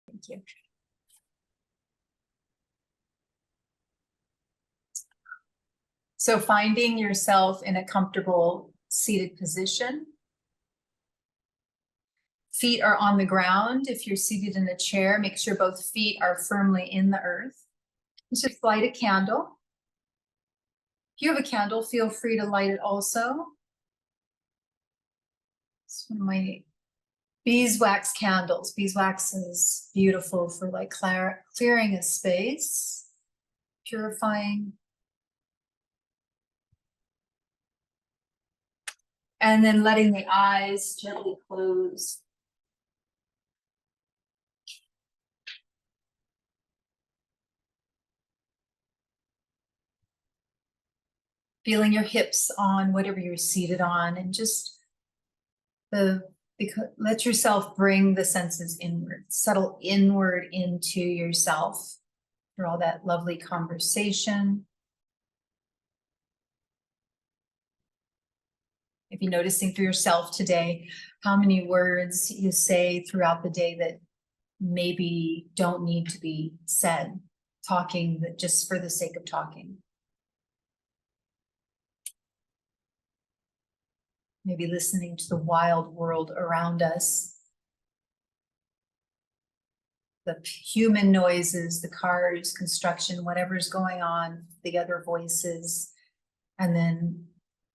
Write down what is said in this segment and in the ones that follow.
Thank you. So finding yourself in a comfortable seated position. Feet are on the ground. If you're seated in a chair, make sure both feet are firmly in the earth. Just light a candle. If you have a candle, feel free to light it also. It's one of my beeswax candles. Beeswax is beautiful for like clearing a space, purifying. And then letting the eyes gently close. Feeling your hips on whatever you're seated on, and just let yourself bring the senses inward, settle inward into yourself through all that lovely conversation. If you're noticing for yourself today, how many words you say throughout the day that maybe don't need to be said, talking that just for the sake of talking. Maybe listening to the wild world around us. The human noises, the cars, construction, whatever's going on, the other voices, and then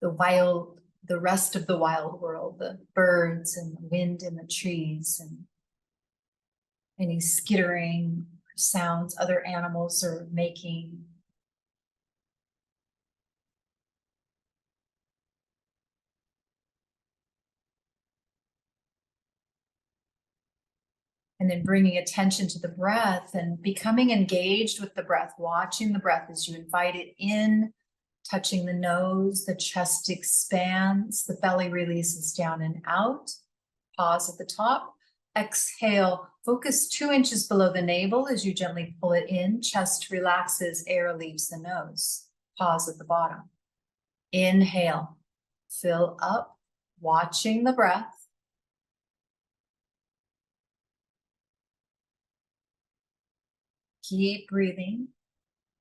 the rest of the wild world, the birds and the wind in the trees, and any skittering sounds other animals are making. And then bringing attention to the breath and becoming engaged with the breath, watching the breath as you invite it in, touching the nose, the chest expands, the belly releases down and out. Pause at the top. Exhale, focus 2 inches below the navel as you gently pull it in. Chest relaxes, air leaves the nose. Pause at the bottom. Inhale, fill up, watching the breath. Keep breathing,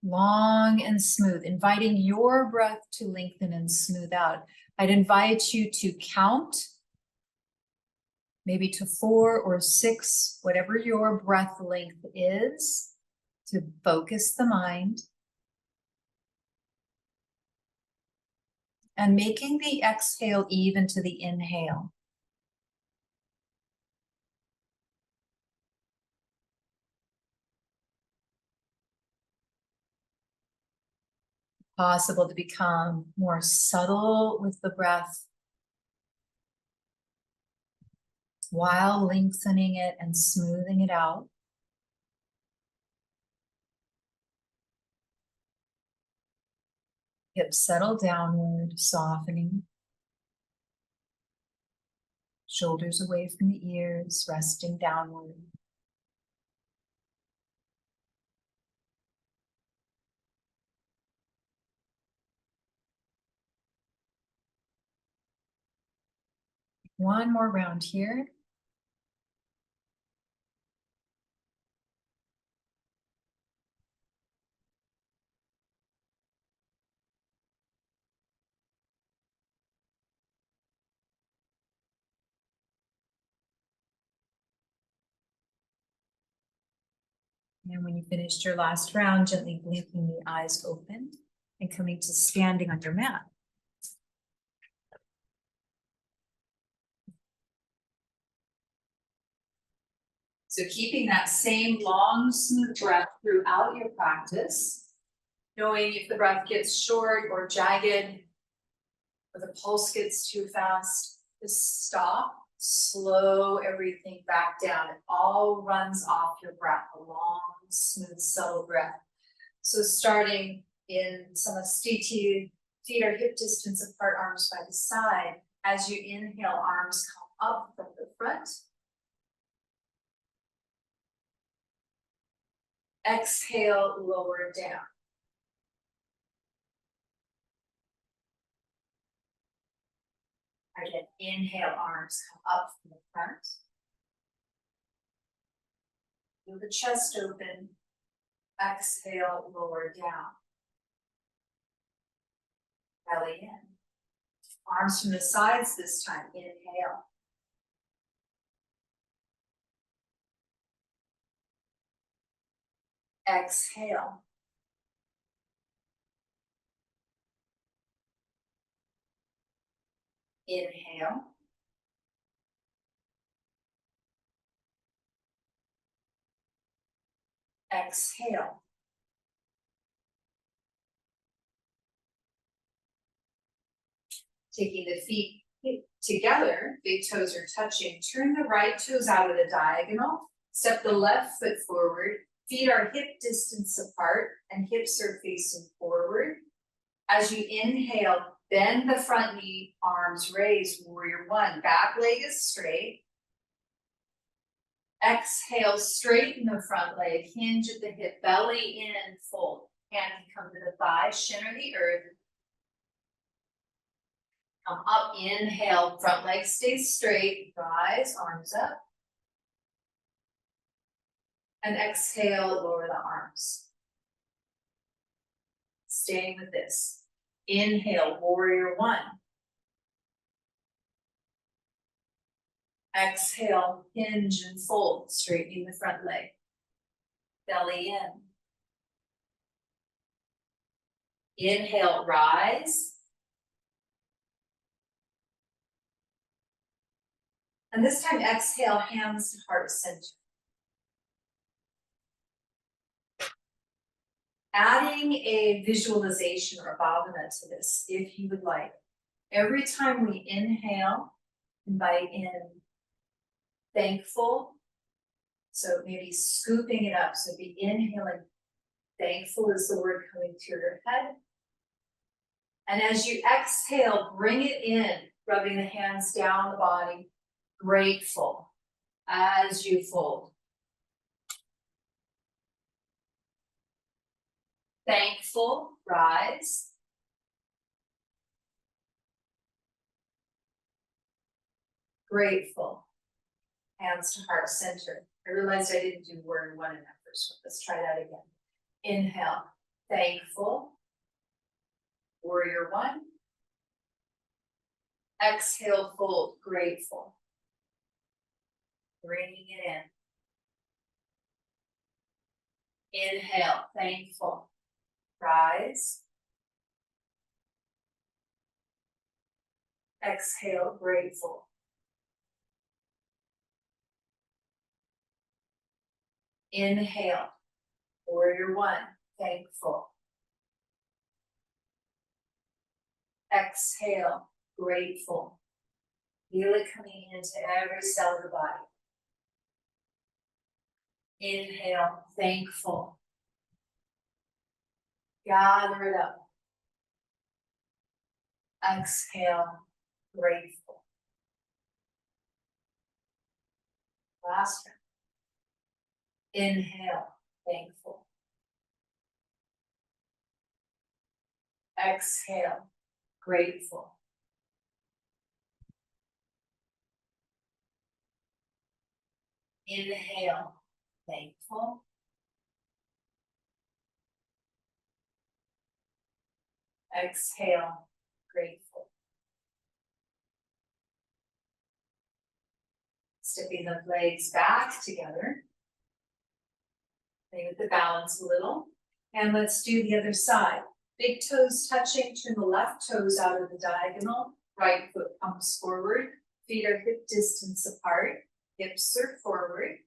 long and smooth, inviting your breath to lengthen and smooth out. I'd invite you to count, maybe to 4 or 6, whatever your breath length is, to focus the mind. And making the exhale even to the inhale. Possible to become more subtle with the breath while lengthening it and smoothing it out. Hips settle downward, softening. Shoulders away from the ears, resting downward. One more round here. And when you finished your last round, gently blinking the eyes open and coming to standing on your mat. So keeping that same long, smooth breath throughout your practice, knowing if the breath gets short or jagged, or the pulse gets too fast, just stop, slow everything back down. It all runs off your breath, a long, smooth, subtle breath. So starting in Samasthiti, feet are hip distance apart, arms by the side. As you inhale, arms come up from the front. Exhale, lower down. Again, inhale, arms come up from the front. Feel the chest open. Exhale, lower down. Belly in. Arms from the sides this time. Inhale. Exhale. Inhale. Exhale. Taking the feet together, big toes are touching. Turn the right toes out of the diagonal. Step the left foot forward. Feet are hip distance apart and hips are facing forward. As you inhale, bend the front knee, arms raised, warrior one. Back leg is straight. Exhale, straighten the front leg, hinge at the hip, belly in, fold. Hand can come to the thigh, shin or the earth. Come up, inhale, front leg stays straight, rise, arms up. And exhale, lower the arms. Staying with this. Inhale, warrior one. Exhale, hinge and fold, straightening the front leg. Belly in. Inhale, rise. And this time, exhale, hands to heart center. Adding a visualization or bhavana to this, if you would like. Every time we inhale, invite in thankful. So maybe scooping it up. So be inhaling. Thankful is the word coming to your head. And as you exhale, bring it in, rubbing the hands down the body. Grateful as you fold. Thankful, rise. Grateful, hands to heart center. I realized I didn't do word one in that first one. Let's try that again. Inhale, thankful, warrior one. Exhale, fold, grateful. Bringing it in. Inhale, thankful, rise. Exhale, grateful. Inhale, warrior one, thankful. Exhale, grateful. Feel it coming into every cell of the body. Inhale, thankful. Gather it up. Exhale, grateful. Last round. Inhale, thankful. Exhale, grateful. Inhale, thankful. Exhale, grateful. Stepping the legs back together. Play with the balance a little. And let's do the other side. Big toes touching, turn the left toes out of the diagonal. Right foot comes forward. Feet are hip distance apart. Hips are forward.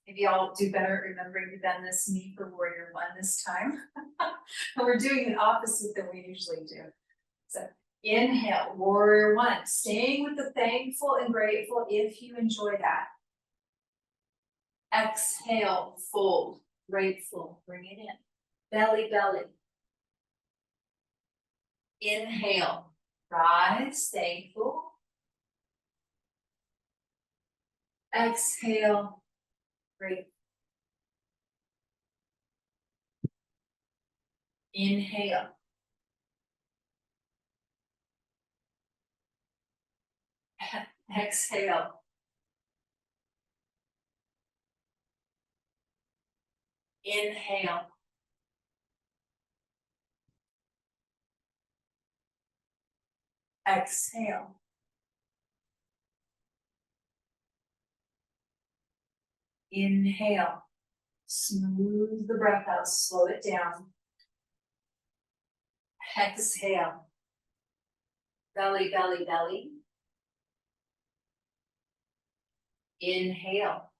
Maybe I'll do better at remembering to bend this knee for warrior one this time. And we're doing the opposite than we usually do. So inhale, warrior one. Staying with the thankful and grateful if you enjoy that. Exhale, fold, grateful, bring it in. Belly, belly. Inhale, rise, thankful. Exhale, grateful. Inhale. Exhale. Inhale. Exhale. Inhale. Smooth the breath out, slow it down. Exhale. Belly, belly, belly. Inhale.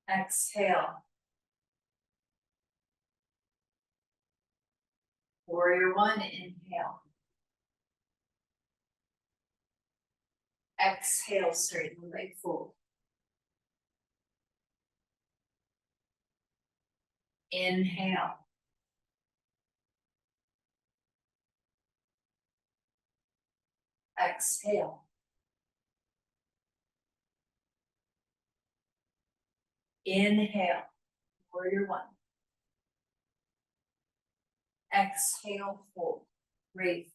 Exhale. Warrior one, inhale. Exhale, straighten the leg forward. Inhale. Exhale. Inhale. Warrior one. Exhale, fold. Breathe.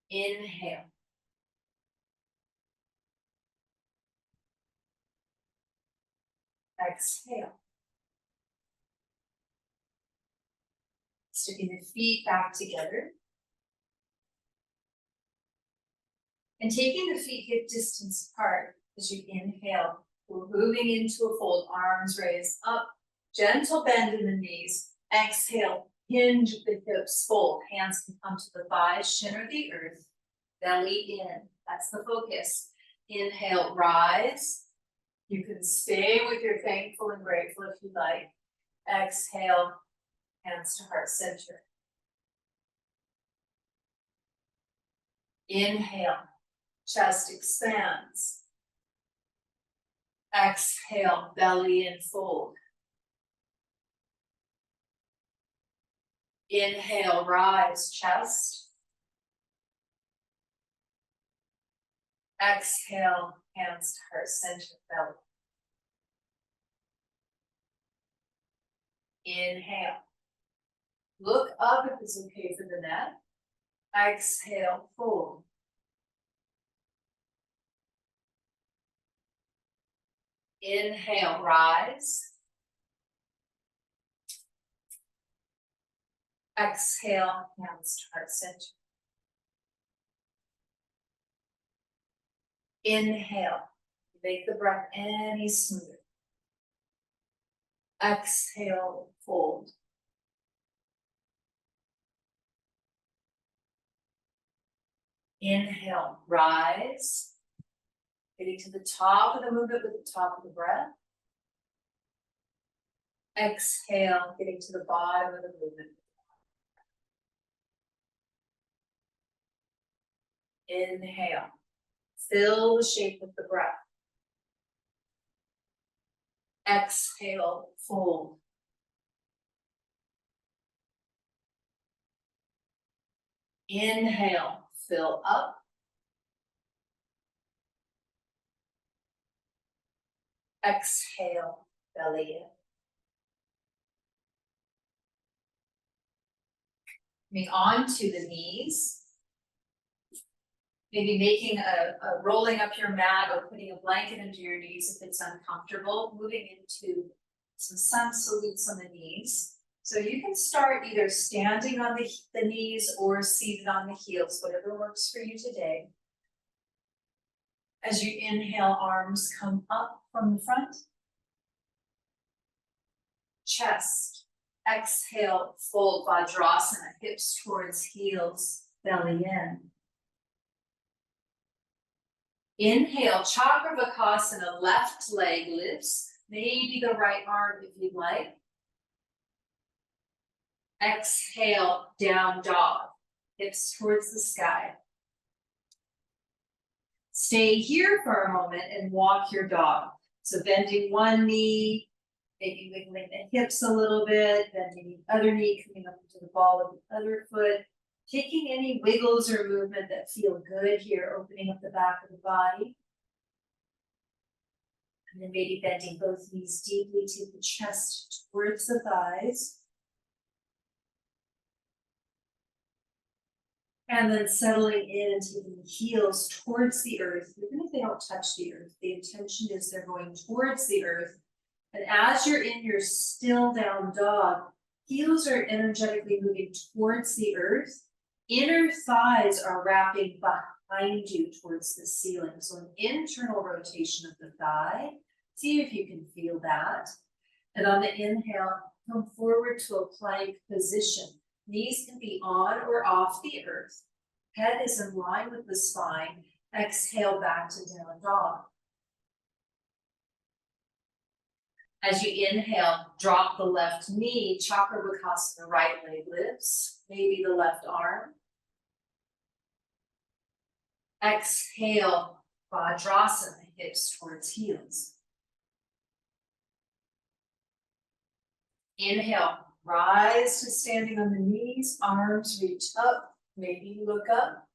Inhale. Exhale. Sticking the feet back together. And taking the feet hip distance apart as you inhale. We're moving into a fold, arms raised up, gentle bend in the knees. Exhale, hinge the hips, fold. Hands can come to the thighs, shin or the earth. Belly in, that's the focus. Inhale, rise. You can stay with your thankful and grateful if you like. Exhale, hands to heart center. Inhale, chest expands. Exhale, belly in fold. Inhale, rise, chest. Exhale, hands to heart center, belly. Inhale. Look up if it's okay for the neck. Exhale, fold. Inhale, rise. Exhale, hands to heart center. Inhale, make the breath any smoother. Exhale, fold. Inhale, rise. Getting to the top of the movement with the top of the breath. Exhale, getting to the bottom of the movement. Inhale, fill the shape with the breath. Exhale, fold. Inhale, fill up. Exhale, belly in. Coming on to the knees. Maybe making a rolling up your mat or putting a blanket under your knees if it's uncomfortable. Moving into some sun salutes on the knees. So you can start either standing on the knees or seated on the heels, whatever works for you today. As you inhale, arms come up from the front. Chest. Exhale, fold Vajrasana, hips towards heels, belly in. Inhale, Chakravakasana, left leg lifts, maybe the right arm if you'd like. Exhale, down dog, hips towards the sky. Stay here for a moment and walk your dog. So bending one knee, maybe wiggling the hips a little bit, bending the other knee, coming up into the ball of the other foot. Taking any wiggles or movement that feel good here, opening up the back of the body. And then maybe bending both knees deeply to the chest towards the thighs. And then settling in and taking the heels towards the earth, even if they don't touch the earth, the intention is they're going towards the earth. And as you're in your still down dog, heels are energetically moving towards the earth. Inner thighs are wrapping behind you towards the ceiling. So an internal rotation of the thigh. See if you can feel that. And on the inhale, come forward to a plank position. Knees can be on or off the earth. Head is in line with the spine. Exhale back to down dog. As you inhale, drop the left knee, Chakravarkasana, right leg lifts, maybe the left arm. Exhale, Vajrasana, hips towards heels. Inhale, rise to standing on the knees, arms reach up, maybe look up.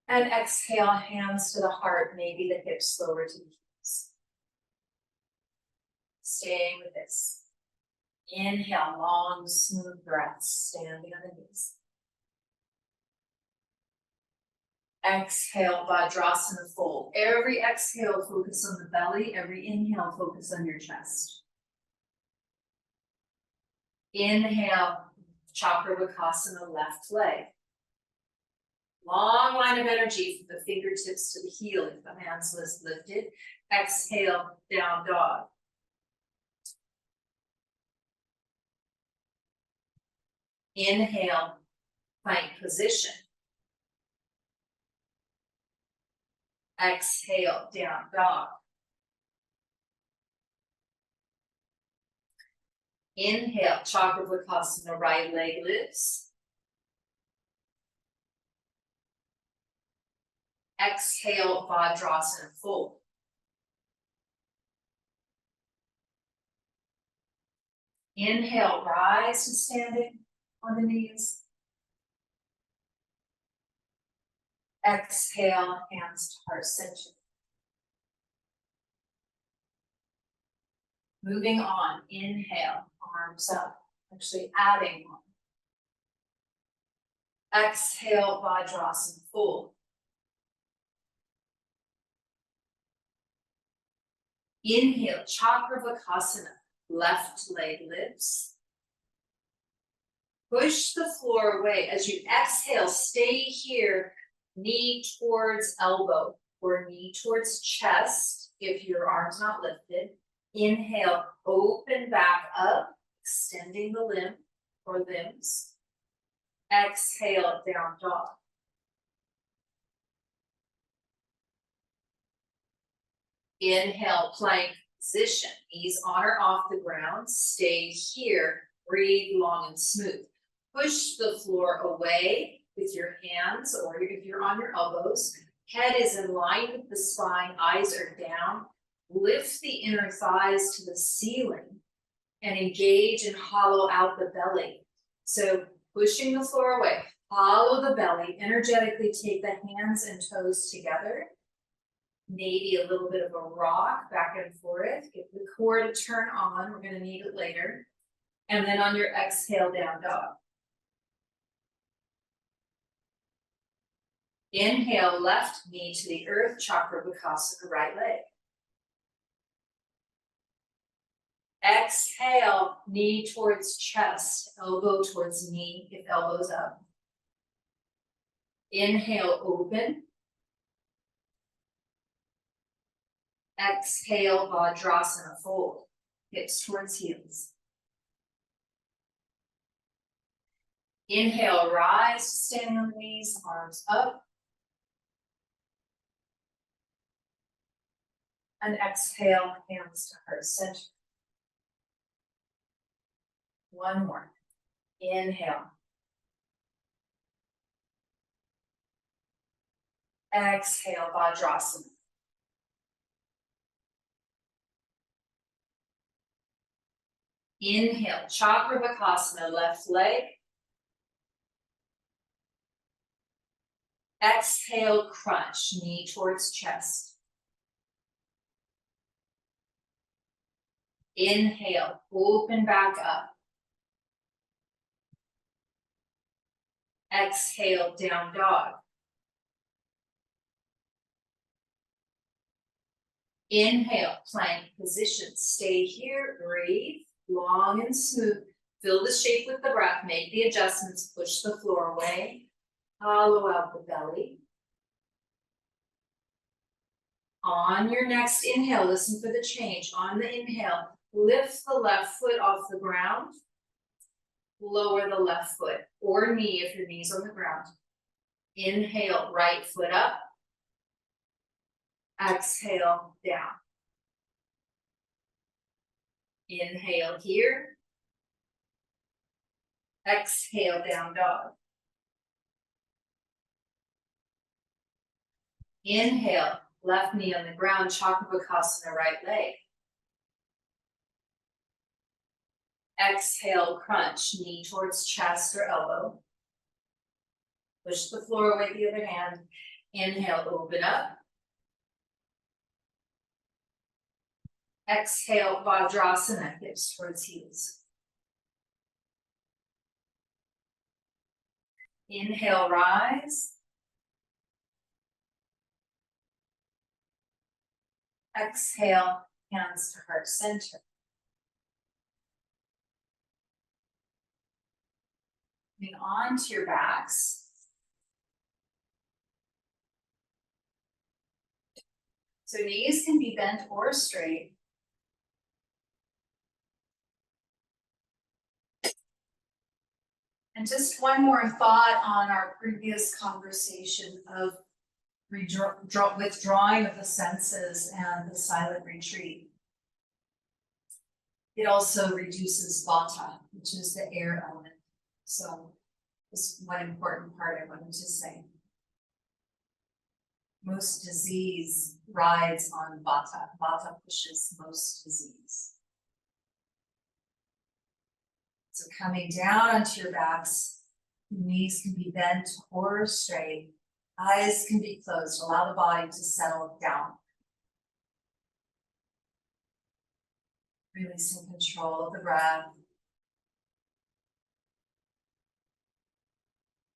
And exhale, hands to the heart, maybe the hips lower to the heels. Staying with this. Inhale, long, smooth breaths, standing on the knees. Exhale, Vajrasana fold. Every exhale, focus on the belly. Every inhale, focus on your chest. Inhale, Chakravarkasana, left leg. Long line of energy from the fingertips to the heel if the hands is lifted. Exhale, down dog. Inhale, plank position. Exhale, down dog. Inhale, Chakravarkasana, right leg lifts. Exhale, Vajrasana fold. Inhale, rise to standing on the knees. Exhale, hands to heart center. Moving on, inhale, arms up, actually adding one. Exhale, Vajrasana fold. Inhale, Chakravarkasana, left leg lifts. Push the floor away. As you exhale, stay here, knee towards elbow or knee towards chest if your arm's not lifted. Inhale, open back up, extending the limb or limbs. Exhale, down dog. Inhale, plank position. Knees on or off the ground. Stay here. Breathe long and smooth. Push the floor away with your hands or if you're on your elbows. Head is in line with the spine. Eyes are down. Lift the inner thighs to the ceiling and engage and hollow out the belly. So pushing the floor away. Hollow the belly. Energetically take the hands and toes together. Maybe a little bit of a rock back and forth. Get the core to turn on. We're going to need it later. And then on your exhale, down dog. Inhale, left knee to the earth, Chakravarkasana, right leg. Exhale, knee towards chest, elbow towards knee, if elbows up. Inhale, open. Exhale, Vajrasana fold, hips towards heels. Inhale, rise, standing on the knees, arms up. And exhale, hands to heart center. One more. Inhale. Exhale, Vajrasana. Inhale, Chakravarkasana, left leg. Exhale, crunch, knee towards chest. Inhale, open back up. Exhale, down dog. Inhale, plank position. Stay here, breathe, long and smooth. Fill the shape with the breath, make the adjustments, push the floor away, hollow out the belly. On your next inhale, listen for the change. On the inhale, lift the left foot off the ground, lower the left foot or knee if your knee's on the ground. Inhale, right foot up. Exhale, down. Inhale here. Exhale, down dog. Inhale, left knee on the ground, Chakrabakasana, right leg. Exhale, crunch, knee towards chest or elbow. Push the floor away with the other hand. Inhale, open up. Exhale, Vajrasana, hips towards heels. Inhale, rise. Exhale, hands to heart center. Moving on to your backs. So knees can be bent or straight. And just one more thought on our previous conversation of withdrawing of the senses and the silent retreat. It also reduces vata, which is the air element. So this is one important part I wanted to say. Most disease rides on vata. Vata pushes most disease. So coming down onto your backs, knees can be bent or straight. Eyes can be closed. Allow the body to settle down. Releasing control of the breath.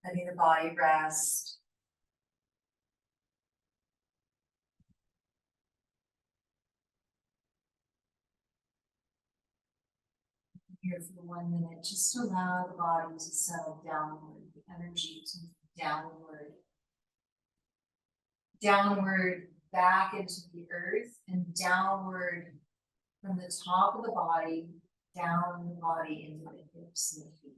Letting the body rest. Here for 1 minute, just allow the body to settle downward, the energy to move downward. Downward back into the earth and downward from the top of the body, down the body into the hips and the feet.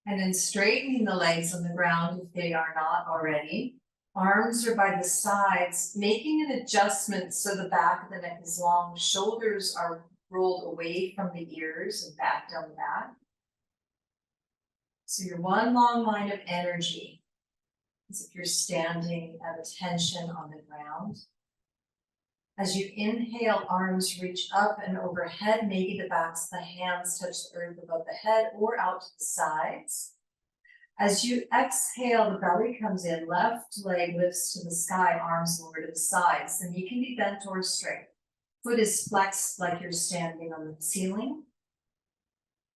And then straightening the legs on the ground if they are not already. Arms are by the sides, making an adjustment so the back of the neck is long. Shoulders are rolled away from the ears and back down the back. So your one long line of energy is if you're standing at attention on the ground. As you inhale, arms reach up and overhead. Maybe the backs of the hands touch the earth above the head or out to the sides. As you exhale, the belly comes in, left leg lifts to the sky, arms lower to the sides. The knee can be bent or straight. Foot is flexed like you're standing on the ceiling.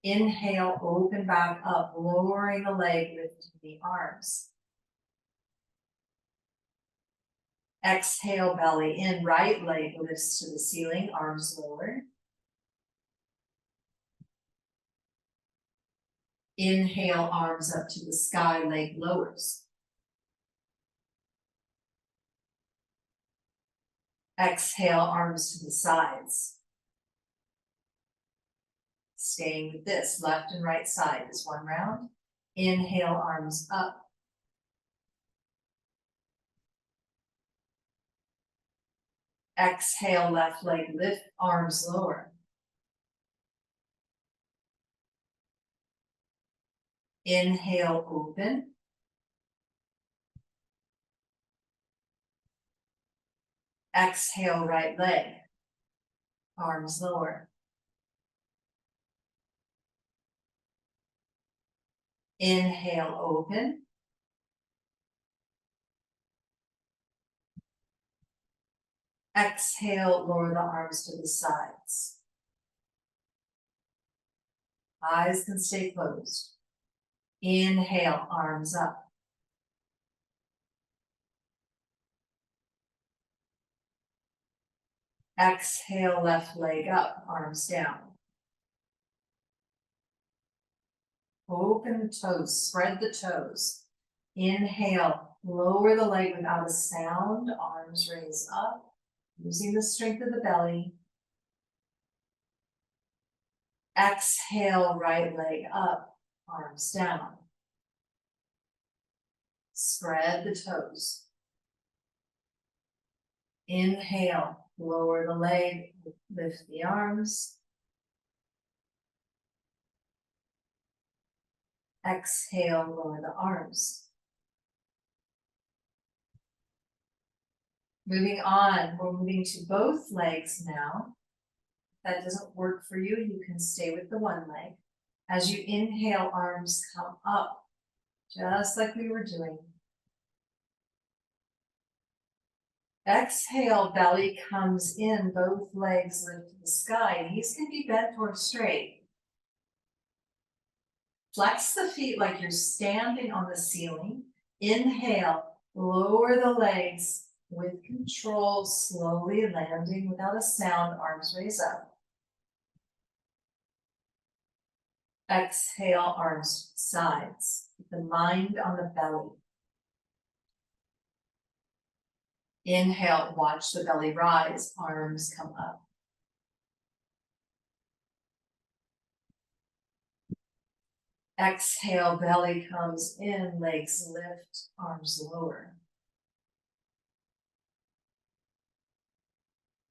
Inhale, open back up, lowering the leg, lifting the arms. Exhale, belly in, right leg lifts to the ceiling, arms lower. Inhale, arms up to the sky, leg lowers. Exhale, arms to the sides. Staying with this, left and right side is one round. Inhale, arms up. Exhale, left leg lift, arms lower. Inhale, open. Exhale, right leg, arms lower. Inhale, open. Exhale, lower the arms to the sides. Eyes can stay closed. Inhale, arms up. Exhale, left leg up, arms down. Open the toes, spread the toes. Inhale, lower the leg without a sound, arms raise up, using the strength of the belly. Exhale, right leg up, arms down. Spread the toes. Inhale, lower the leg, lift the arms. Exhale, lower the arms. Moving on, we're moving to both legs now. If that doesn't work for you, you can stay with the one leg. As you inhale, arms come up, just like we were doing. Exhale, belly comes in, both legs lift to the sky. Knees can be bent or straight. Flex the feet like you're standing on the ceiling. Inhale, lower the legs with control, slowly landing without a sound, arms raise up. Exhale, arms to the sides. Keep the mind on the belly. Inhale, watch the belly rise, arms come up. Exhale, belly comes in, legs lift, arms lower.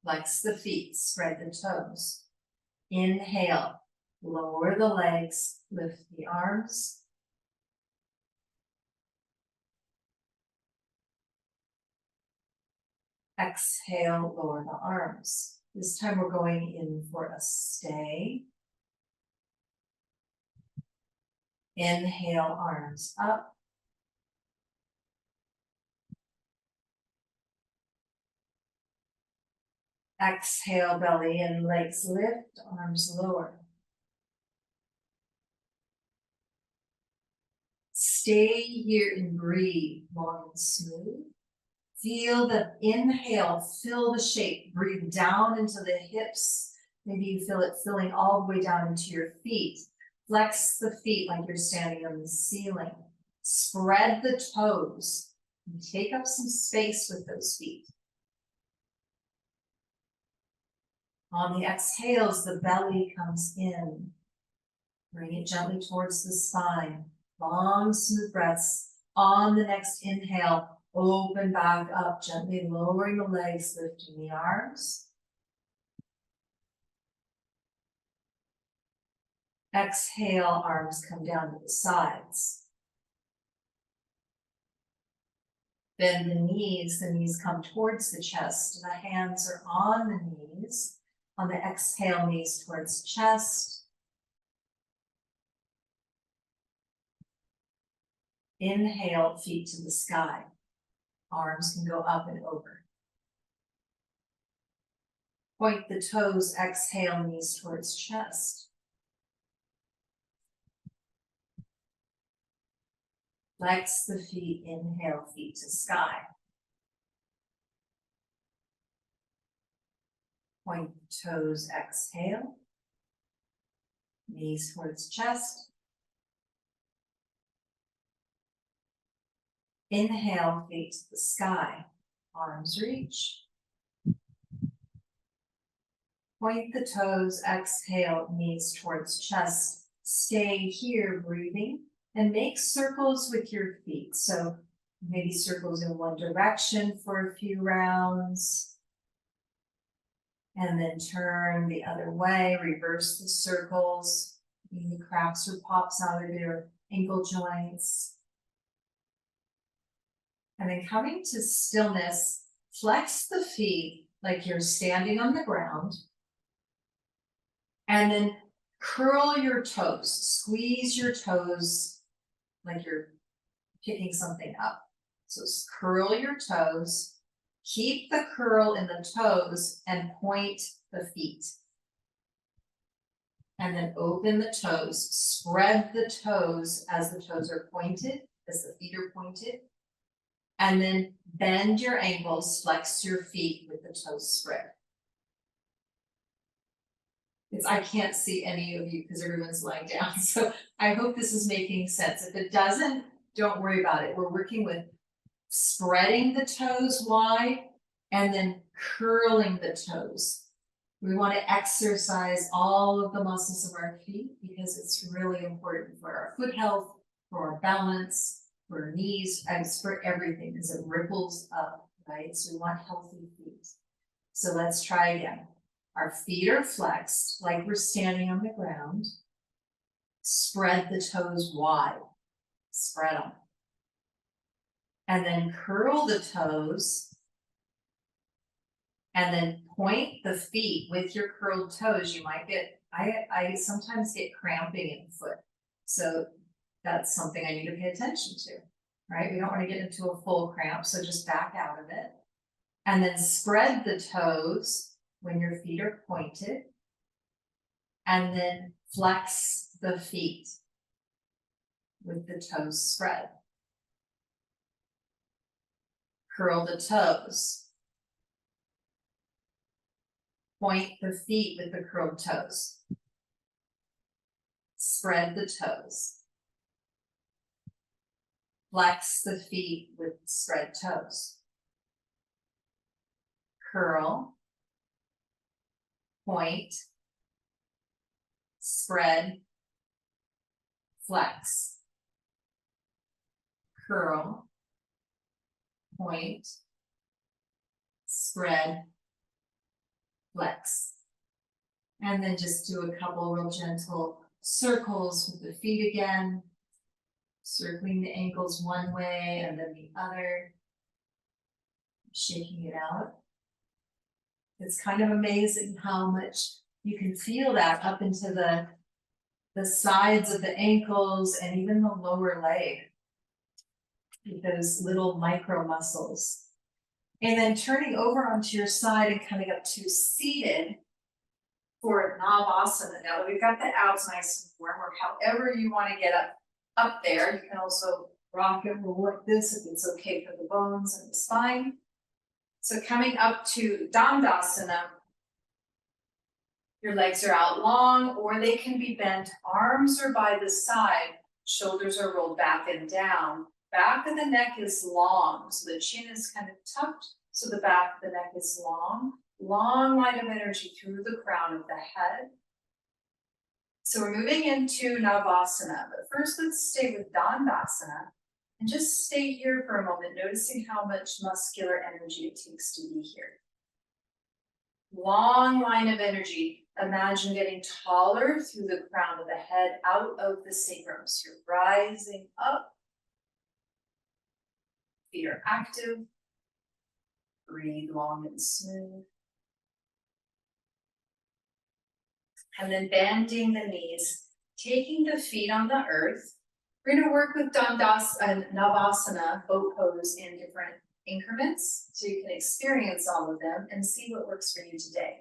Flex the feet, spread the toes. Inhale, lower the legs, lift the arms. Exhale, lower the arms. This time we're going in for a stay. Inhale, arms up. Exhale, belly in, legs lift, arms lower. Stay here and breathe long and smooth. Feel the inhale, fill the shape, breathe down into the hips. Maybe you feel it filling all the way down into your feet. Flex the feet like you're standing on the ceiling. Spread the toes and take up some space with those feet. On the exhales, the belly comes in. Bring it gently towards the spine. Long, smooth breaths. On the next inhale, open back up, gently lowering the legs, lifting the arms. Exhale, arms come down to the sides. Bend the knees come towards the chest. The hands are on the knees. On the exhale, knees towards chest. Inhale, feet to the sky. Arms can go up and over. Point the toes, exhale, knees towards chest. Flex the feet, inhale, feet to sky. Point the toes, exhale. Knees towards chest. Inhale, feet to the sky, arms reach. Point the toes, exhale, knees towards chest. Stay here breathing and make circles with your feet. So maybe circles in one direction for a few rounds. And then turn the other way, reverse the circles. Any cracks or pops out of your ankle joints. And then coming to stillness, flex the feet like you're standing on the ground. And then curl your toes, squeeze your toes like you're picking something up. So curl your toes, keep the curl in the toes and point the feet. And then open the toes, spread the toes as the toes are pointed, as the feet are pointed. And then bend your ankles, flex your feet with the toes spread. I can't see any of you because everyone's lying down. So I hope this is making sense. If it doesn't, don't worry about it. We're working with spreading the toes wide and then curling the toes. We want to exercise all of the muscles of our feet because it's really important for our foot health, for our balance, for our knees, and for everything because it ripples up, right? So we want healthy feet. So let's try again. Our feet are flexed like we're standing on the ground. Spread the toes wide. Spread them. And then curl the toes. And then point the feet with your curled toes. You might get, I sometimes get cramping in the foot. So that's something I need to pay attention to, right? We don't want to get into a full cramp, so just back out of it. And then spread the toes when your feet are pointed, and then flex the feet with the toes spread. Curl the toes. Point the feet with the curled toes. Spread the toes. Flex the feet with spread toes. Curl. Point, spread, flex, curl, point, spread, flex. And then just do a couple real gentle circles with the feet again, circling the ankles one way and then the other, shaking it out. It's kind of amazing how much you can feel that up into the sides of the ankles and even the lower leg. Those little micro muscles. And then turning over onto your side and coming up to seated for Navasana. Now that we've got the abs nice and warm, or however you want to get up there, you can also rock and roll like this if it's okay for the bones and the spine. So coming up to Dandasana, your legs are out long or they can be bent. Arms are by the side, shoulders are rolled back and down. Back of the neck is long, so the chin is kind of tucked, so the back of the neck is long. Long line of energy through the crown of the head. So we're moving into Navasana, but first let's stay with Dandasana. And just stay here for a moment, noticing how much muscular energy it takes to be here. Long line of energy. Imagine getting taller through the crown of the head, out of the sacrum. So you're rising up. Feet are active. Breathe long and smooth. And then bending the knees, taking the feet on the earth. We're going to work with Dandasana and Navasana, boat pose, in different increments, so you can experience all of them and see what works for you today.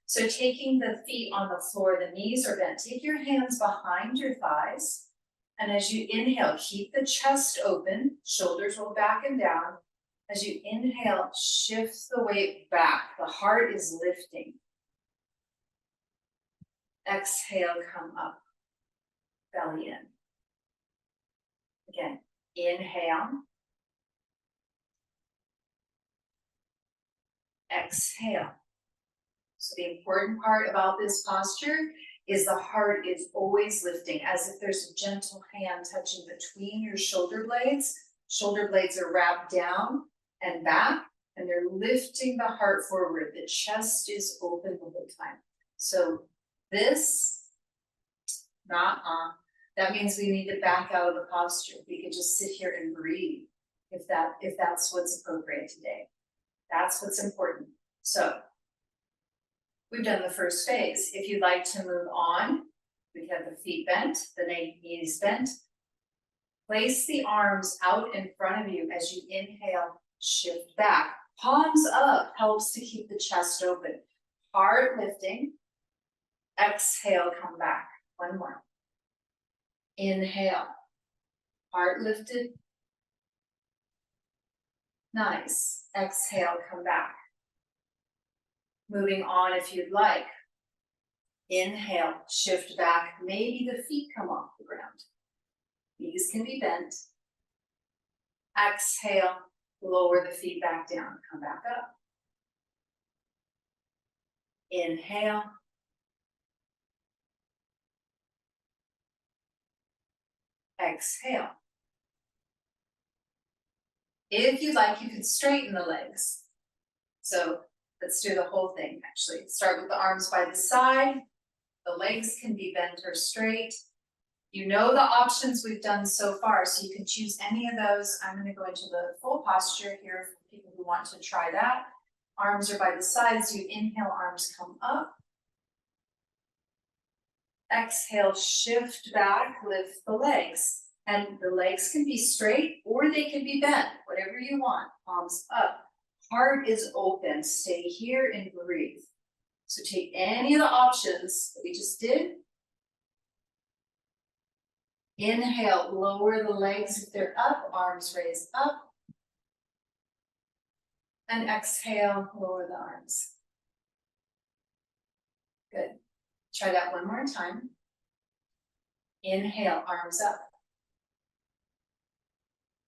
So taking the feet on the floor, the knees are bent. Take your hands behind your thighs. And as you inhale, keep the chest open, shoulders roll back and down. As you inhale, shift the weight back. The heart is lifting. Exhale, come up, belly in. Again, inhale, exhale. So the important part about this posture is the heart is always lifting, as if there's a gentle hand touching between your shoulder blades. Shoulder blades are wrapped down and back, and they're lifting the heart forward. The chest is open the whole time. So this, that means we need to back out of the posture. We could just sit here and breathe if that's what's appropriate today. That's what's important. So we've done the first phase. If you'd like to move on, we have the feet bent, the knees bent. Place the arms out in front of you as you inhale, shift back. Palms up helps to keep the chest open. Heart lifting. Exhale, come back. One more. Inhale. Heart lifted. Nice. Exhale, come back. Moving on if you'd like. Inhale, shift back. Maybe the feet come off the ground. Knees can be bent. Exhale, lower the feet back down. Come back up. Inhale. Exhale. If you'd like, you can straighten the legs. So let's do the whole thing, actually. Start with the arms by the side. The legs can be bent or straight. You know the options we've done so far, so you can choose any of those. I'm going to go into the full posture here for people who want to try that. Arms are by the sides. You inhale, arms come up. Exhale, shift back, lift the legs. And the legs can be straight or they can be bent, whatever you want. Palms up. Heart is open. Stay here and breathe. So take any of the options that we just did. Inhale, lower the legs if they're up, arms raise up. And exhale, lower the arms. Good. Try that one more time. Inhale, arms up.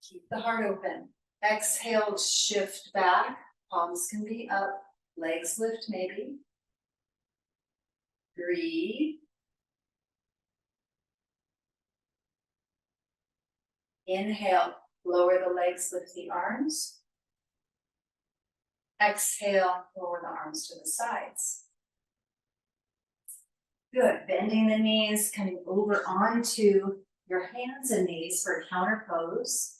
Keep the heart open. Exhale, shift back. Palms can be up. Legs lift maybe. Breathe. Inhale, lower the legs, lift the arms. Exhale, lower the arms to the sides. Good. Bending the knees, coming over onto your hands and knees for counterpose.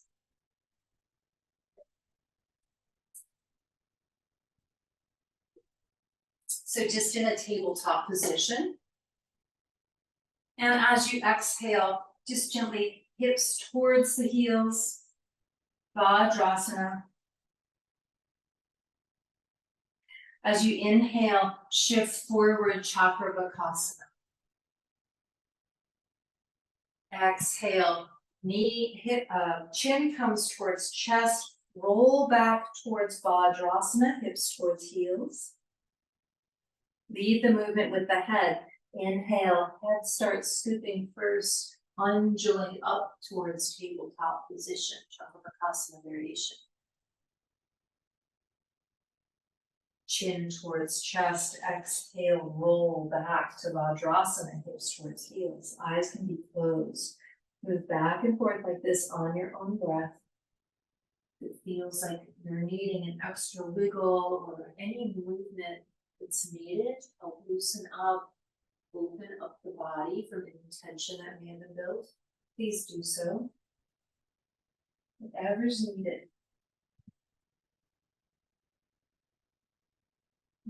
So just in a tabletop position. And as you exhale, just gently hips towards the heels, Vajrasana. As you inhale, shift forward, Chakrabakasana. Exhale, chin comes towards chest, roll back towards Vajrasana, hips towards heels. Lead the movement with the head. Inhale, head starts scooping first, undulate up towards tabletop position, Chakrabakasana variation. Chin towards chest, exhale, roll back to Vajrasana, hips towards heels. Eyes can be closed. Move back and forth like this on your own breath. It feels like you're needing an extra wiggle or any movement that's needed. Help loosen up, open up the body from any tension that may have been built. Please do so. Whatever's needed.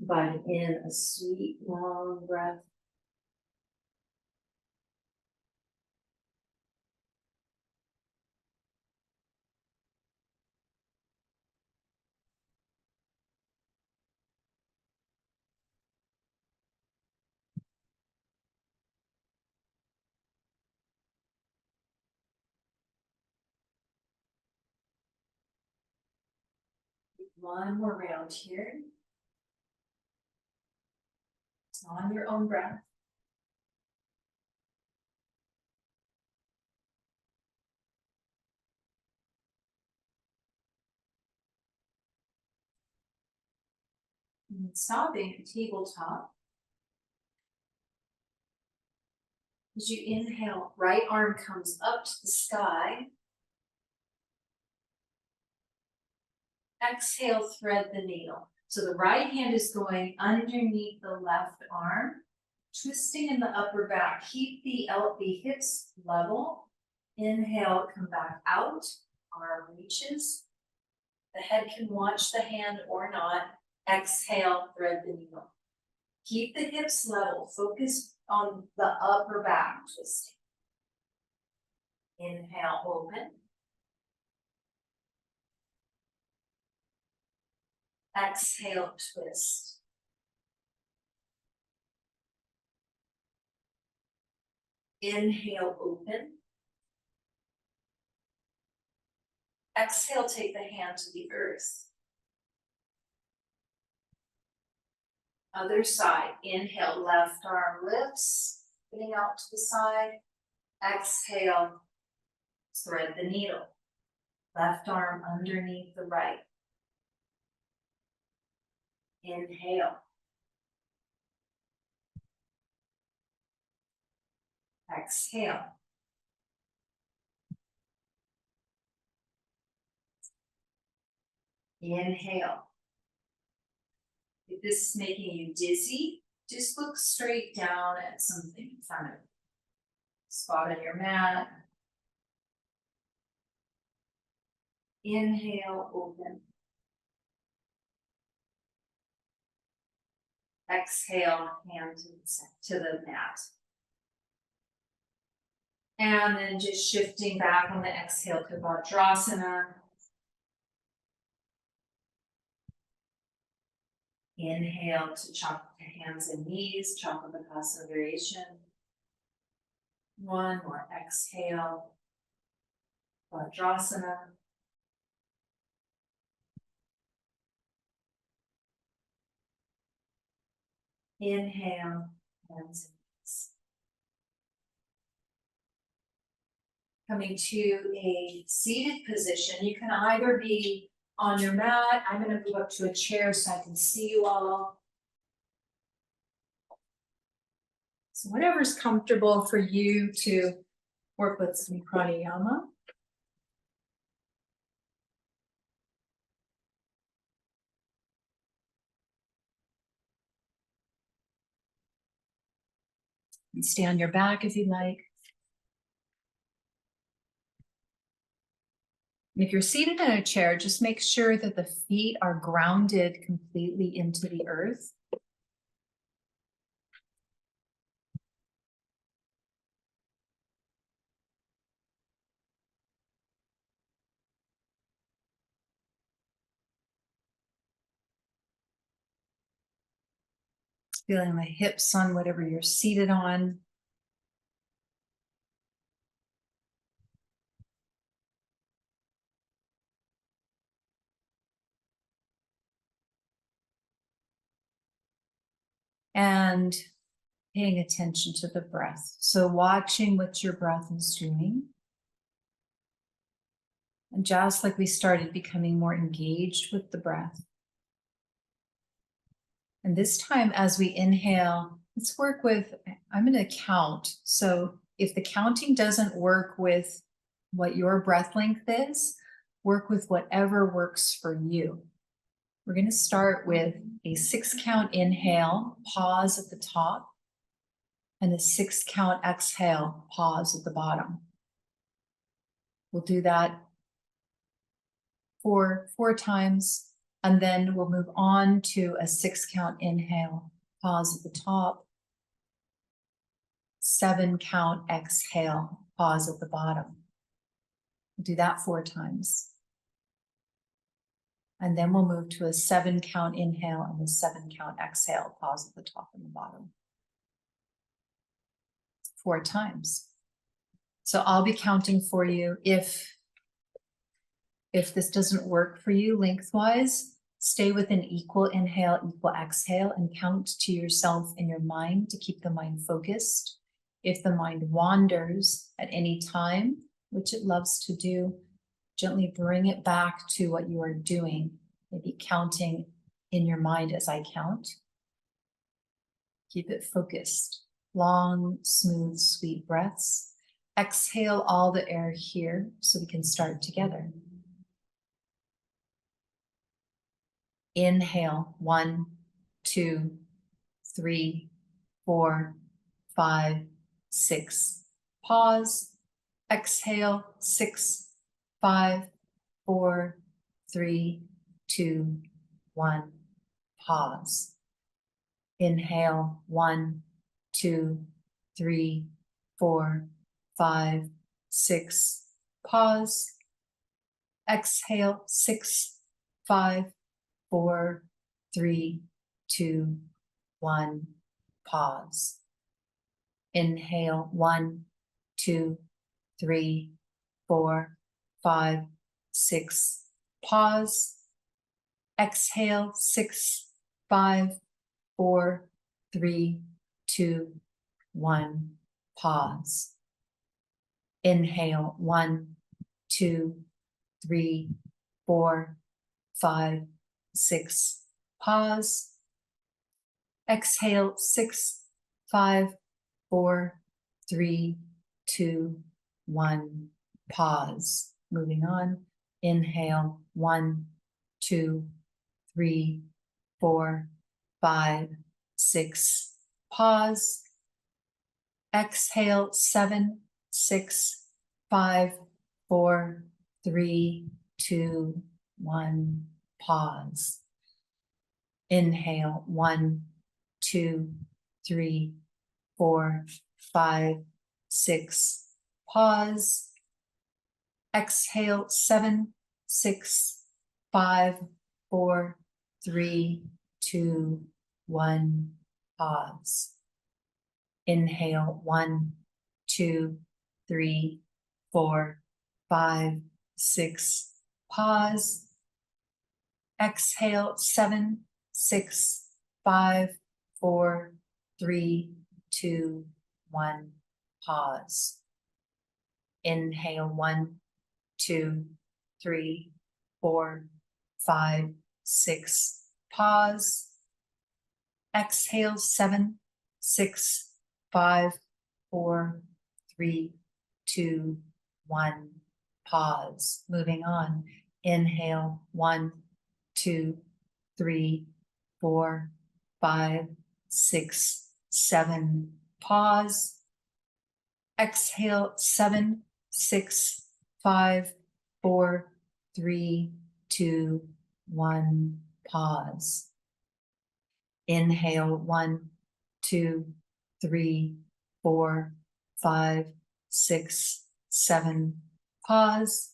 Inviting in a sweet, long breath. One more round here. On your own breath. And stopping at tabletop. As you inhale, right arm comes up to the sky. Exhale, thread the needle. So the right hand is going underneath the left arm, twisting in the upper back. Keep the hips level. Inhale, come back out. Arm reaches. The head can watch the hand or not. Exhale, thread the needle. Keep the hips level. Focus on the upper back twisting. Inhale, open. Exhale, twist. Inhale, open. Exhale, take the hand to the earth. Other side, inhale, left arm lifts, getting out to the side. Exhale, thread the needle. Left arm underneath the right. Inhale. Exhale. Inhale. If this is making you dizzy, just look straight down at something in front of you. Spot on your mat. Inhale, open. Exhale, hand to the mat. And then just shifting back on the exhale to Vajrasana. Inhale to chop the hands and knees, Chakrabhakasa variation. One more exhale, Vajrasana. Inhale, hands and knees. Coming to a seated position, you can either be on your mat. I'm going to move up to a chair so I can see you all. So whatever's comfortable for you to work with some pranayama. And stay on your back if you'd like. And if you're seated in a chair, just make sure that the feet are grounded completely into the earth. Feeling the hips on whatever you're seated on. And paying attention to the breath. So watching what your breath is doing. And just like we started, becoming more engaged with the breath. And this time as we inhale, let's work with, I'm going to count. So if the counting doesn't work with what your breath length is, work with whatever works for you. We're going to start with a 6-count inhale, pause at the top, and a 6-count exhale, pause at the bottom. We'll do that for 4 times, and then we'll move on to a 6-count inhale, pause at the top, 7-count exhale, pause at the bottom. We'll do that 4 times. And then we'll move to a 7-count inhale and a 7-count exhale, pause at the top and the bottom. 4 times. So I'll be counting for you. If this doesn't work for you lengthwise, stay with an equal inhale, equal exhale, and count to yourself in your mind to keep the mind focused. If the mind wanders at any time, which it loves to do, gently bring it back to what you are doing, maybe counting in your mind as I count. Keep it focused. Long, smooth, sweet breaths. Exhale all the air here so we can start together. Inhale, 1, 2, 3, 4, 5, 6. Pause. Exhale, 6, 5, 4, 3, 2, 1. Pause. Inhale, 1, 2, 3, 4, 5, 6. Pause. Exhale, 6, 5, 4, 3, 2, 1. Pause. Inhale, 1, 2, 3, 4, 5, 6. Pause. Exhale, 6, 5, 4, 3, 2, 1. Pause. Inhale, 1, 2, 3, 4, 5, 6. Pause. Exhale, 6, 5, 4, 3, 2, 1. Pause. Moving on. Inhale, 1, 2, 3, 4, 5, 6. Pause. Exhale, 7, 6, 5, 4, 3, 2, 1. Pause. Inhale, 1, 2, 3, 4, 5, 6. Pause. Exhale, 7, 6, 5, 4, 3, 2, 1. Pause. Inhale, 1, 2, 3, 4, 5, 6. Pause. Exhale, 7, 6, 5, 4, 3, 2, 1. Pause. Inhale, 1, 2, 3, 4, 5, 6. Pause. Exhale, 7, 6, 5, 4, 3, 2, 1. Pause. Moving on. Inhale, 1, 2, 3, 4, 5, 6, 7. Pause. Exhale, 7, 6, 5, 4, 3, 2, 1. Pause. Inhale, 1, 2, 3, 4, 5, 6, 7. Pause.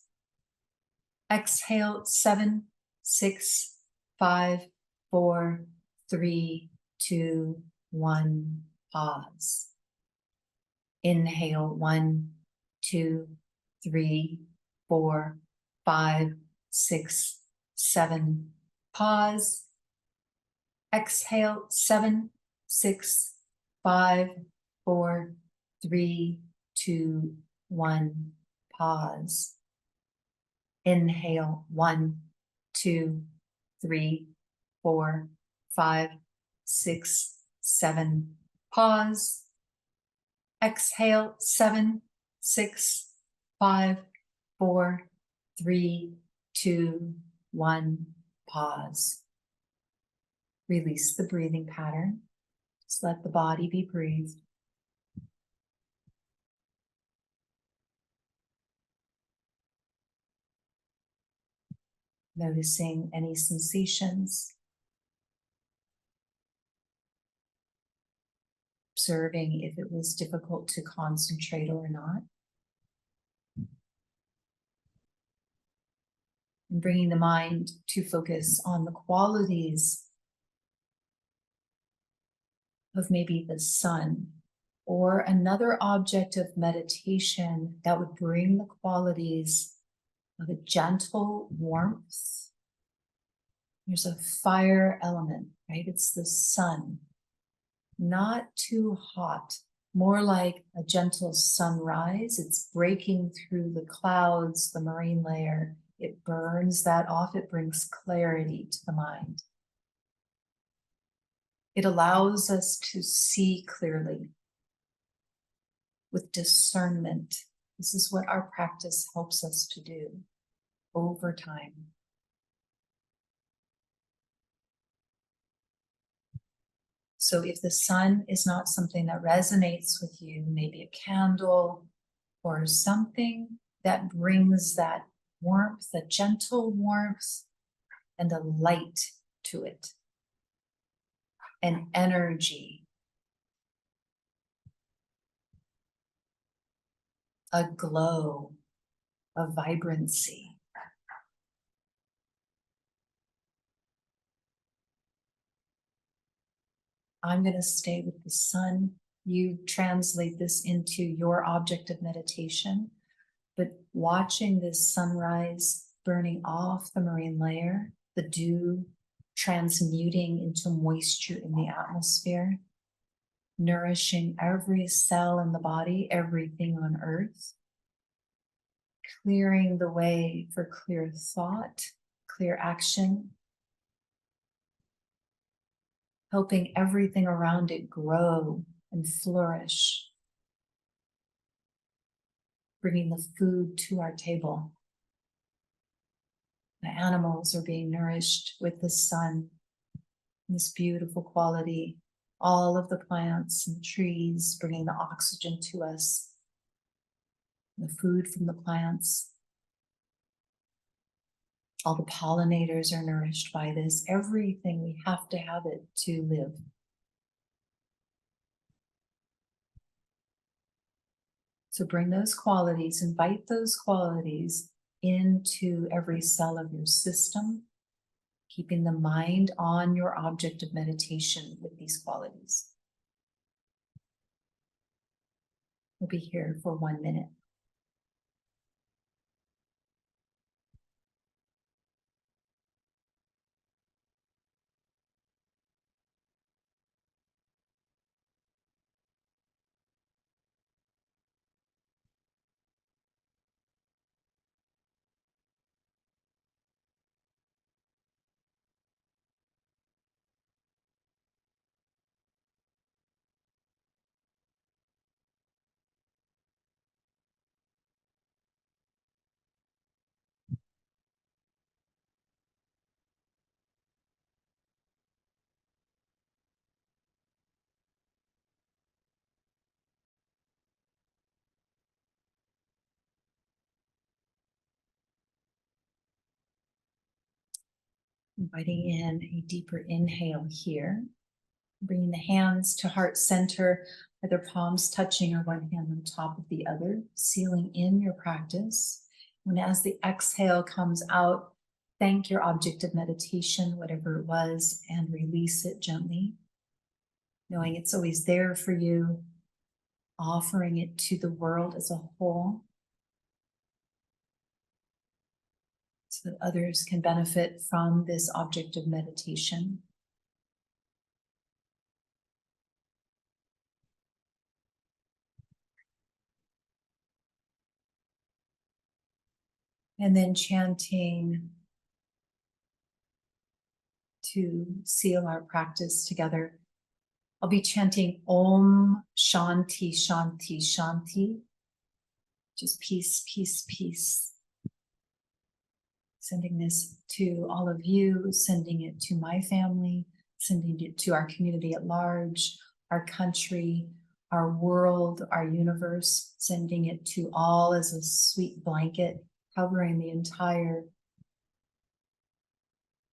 Exhale, 7, 6, 5, 4, 3, 2, 1. Pause. Inhale, 1, 2, 3, 4, 5, 6, 7. Pause. Exhale, 7, 6, 5, 4, 3, 2, 1. Pause. Inhale, 1, 2, 3, 4, 5, 6, 7. Pause. Exhale, 7, 6, 5, 4, 3, 2, 1. Pause. Release the breathing pattern. Just let the body be breathed. Noticing any sensations. Observing if it was difficult to concentrate or not. And bringing the mind to focus on the qualities of maybe the sun or another object of meditation that would bring the qualities of a gentle warmth. There's a fire element, right? It's the sun. Not too hot, more like a gentle sunrise. It's breaking through the clouds, the marine layer. It burns that off. It brings clarity to the mind. It allows us to see clearly with discernment. This is what our practice helps us to do over time. So if the sun is not something that resonates with you, maybe a candle or something that brings that warmth, a gentle warmth and a light to it, an energy, a glow, a vibrancy. I'm going to stay with the sun. You translate this into your object of meditation, but watching this sunrise burning off the marine layer, the dew transmuting into moisture in the atmosphere, nourishing every cell in the body, everything on earth, clearing the way for clear thought, clear action, helping everything around it grow and flourish, bringing the food to our table. The animals are being nourished with the sun, this beautiful quality. All of the plants and trees bringing the oxygen to us, the food from the plants. All the pollinators are nourished by this. Everything, we have to have it to live. So bring those qualities, invite those qualities into every cell of your system, keeping the mind on your object of meditation with these qualities. We'll be here for 1 minute. Inviting in a deeper inhale here. Bringing the hands to heart center, either palms touching or one hand on top of the other, sealing in your practice. And as the exhale comes out, thank your object of meditation, whatever it was, and release it gently, knowing it's always there for you, offering it to the world as a whole, so that others can benefit from this object of meditation. And then chanting to seal our practice together. I'll be chanting Om Shanti Shanti Shanti. Just peace, peace, peace. Sending this to all of you, sending it to my family, sending it to our community at large, our country, our world, our universe, sending it to all as a sweet blanket covering the entire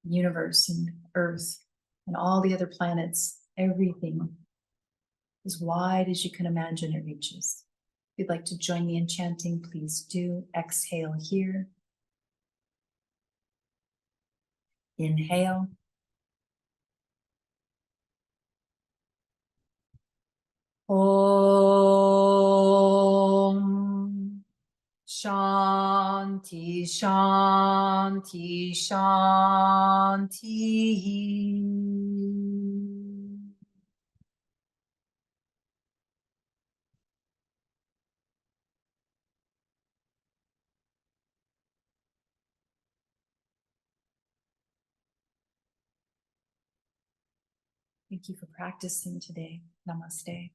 universe and earth and all the other planets, everything as wide as you can imagine it reaches. If you'd like to join me in chanting, please do. Exhale here. Inhale. Om Shanti Shanti Shanti. Thank you for practicing today. Namaste.